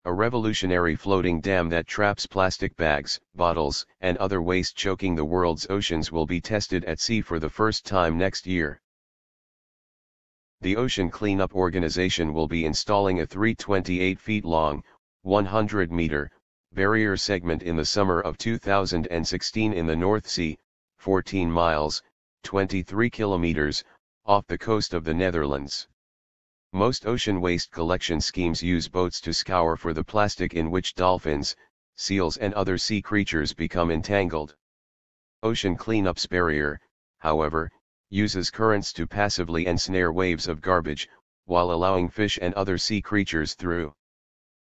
A revolutionary floating dam that traps plastic bags, bottles, and other waste choking the world's oceans will be tested at sea for the first time next year. The Ocean Cleanup Organization will be installing a 328 feet long, 100-meter, barrier segment in the summer of 2016 in the North Sea, 14 miles, 23 kilometers, off the coast of the Netherlands. Most ocean waste collection schemes use boats to scour for the plastic in which dolphins, seals and other sea creatures become entangled. Ocean Cleanup's barrier, however, uses currents to passively ensnare waves of garbage, while allowing fish and other sea creatures through.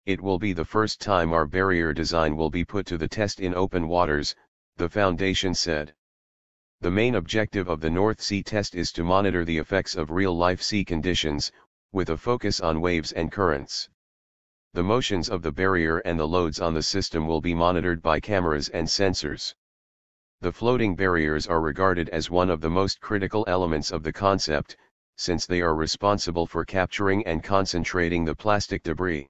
It will be the first time our barrier design will be put to the test in open waters, the Foundation said. The main objective of the North Sea test is to monitor the effects of real-life sea conditions, with a focus on waves and currents. The motions of the barrier and the loads on the system will be monitored by cameras and sensors. The floating barriers are regarded as one of the most critical elements of the concept, since they are responsible for capturing and concentrating the plastic debris.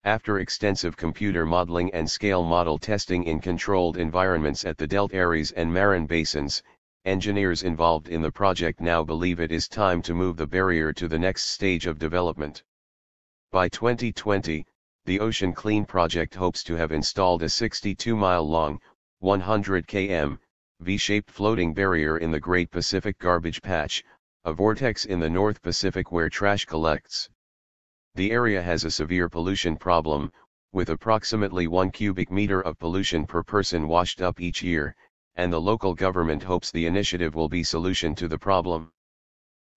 After extensive computer modeling and scale model testing in controlled environments at the Delta Ares and Marin basins, engineers involved in the project now believe it is time to move the barrier to the next stage of development. By 2020, the Ocean Clean project hopes to have installed a 62-mile-long, 100 km, V-shaped floating barrier in the Great Pacific Garbage Patch, a vortex in the North Pacific where trash collects. The area has a severe pollution problem, with approximately 1 cubic meter of pollution per person washed up each year, and the local government hopes the initiative will be a solution to the problem.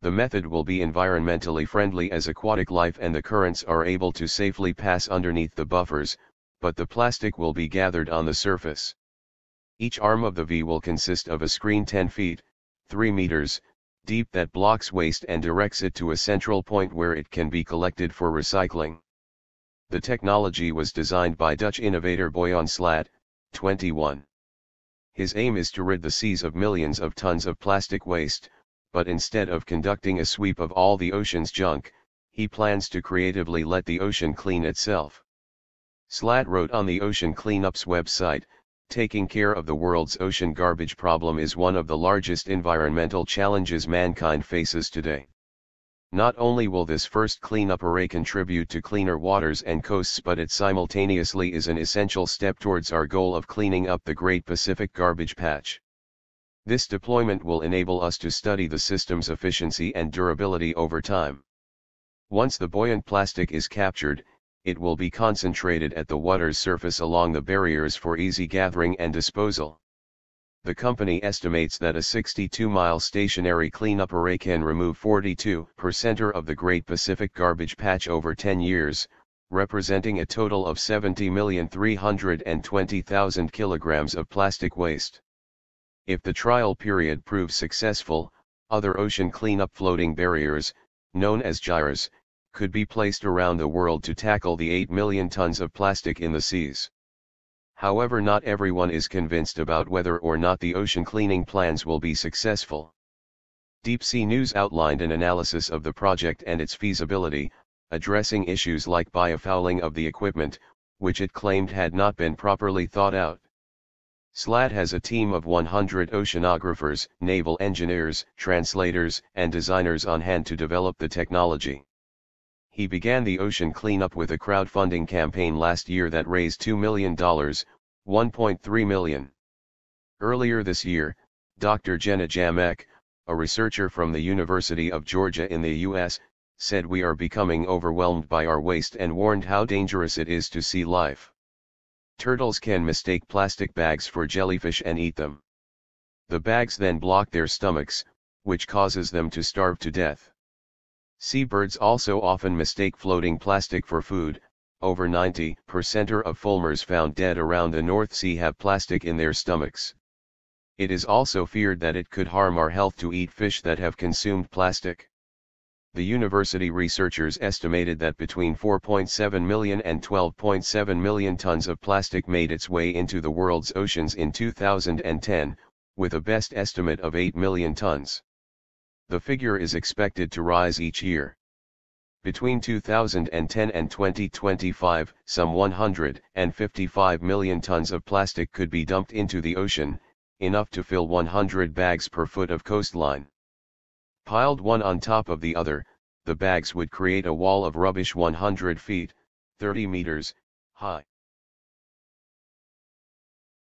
The method will be environmentally friendly as aquatic life and the currents are able to safely pass underneath the buffers, but the plastic will be gathered on the surface. Each arm of the V will consist of a screen 10 feet, 3 meters, deep that blocks waste and directs it to a central point where it can be collected for recycling. The technology was designed by Dutch innovator Boyan Slat, 21. His aim is to rid the seas of millions of tons of plastic waste, but instead of conducting a sweep of all the ocean's junk, he plans to creatively let the ocean clean itself. Slat wrote on the Ocean Cleanup's website, "Taking care of the world's ocean garbage problem is one of the largest environmental challenges mankind faces today. Not only will this first cleanup array contribute to cleaner waters and coasts, but it simultaneously is an essential step towards our goal of cleaning up the Great Pacific Garbage Patch. This deployment will enable us to study the system's efficiency and durability over time. Once the buoyant plastic is captured, it will be concentrated at the water's surface along the barriers for easy gathering and disposal." The company estimates that a 62-mile stationary cleanup array can remove 42% of the Great Pacific Garbage Patch over 10 years, representing a total of 70,320,000 kilograms of plastic waste. If the trial period proves successful, other ocean cleanup floating barriers, known as gyres, could be placed around the world to tackle the 8 million tons of plastic in the seas. However, not everyone is convinced about whether or not the ocean cleaning plans will be successful. Deep Sea News outlined an analysis of the project and its feasibility, addressing issues like biofouling of the equipment, which it claimed had not been properly thought out. Slat has a team of 100 oceanographers, naval engineers, translators, and designers on hand to develop the technology. He began the ocean cleanup with a crowdfunding campaign last year that raised $2 million, $1.3 million. Earlier this year, Dr. Jenna Jamek, a researcher from the University of Georgia in the U.S., said we are becoming overwhelmed by our waste and warned how dangerous it is to sea life. Turtles can mistake plastic bags for jellyfish and eat them. The bags then block their stomachs, which causes them to starve to death. Seabirds also often mistake floating plastic for food. Over 90% of fulmars found dead around the North Sea have plastic in their stomachs. It is also feared that it could harm our health to eat fish that have consumed plastic. The university researchers estimated that between 4.7 million and 12.7 million tons of plastic made its way into the world's oceans in 2010, with a best estimate of 8 million tons. The figure is expected to rise each year. Between 2010 and 2025, some 155 million tons of plastic could be dumped into the ocean, enough to fill 100 bags per foot of coastline. Piled one on top of the other, the bags would create a wall of rubbish 100 feet, 30 meters, high.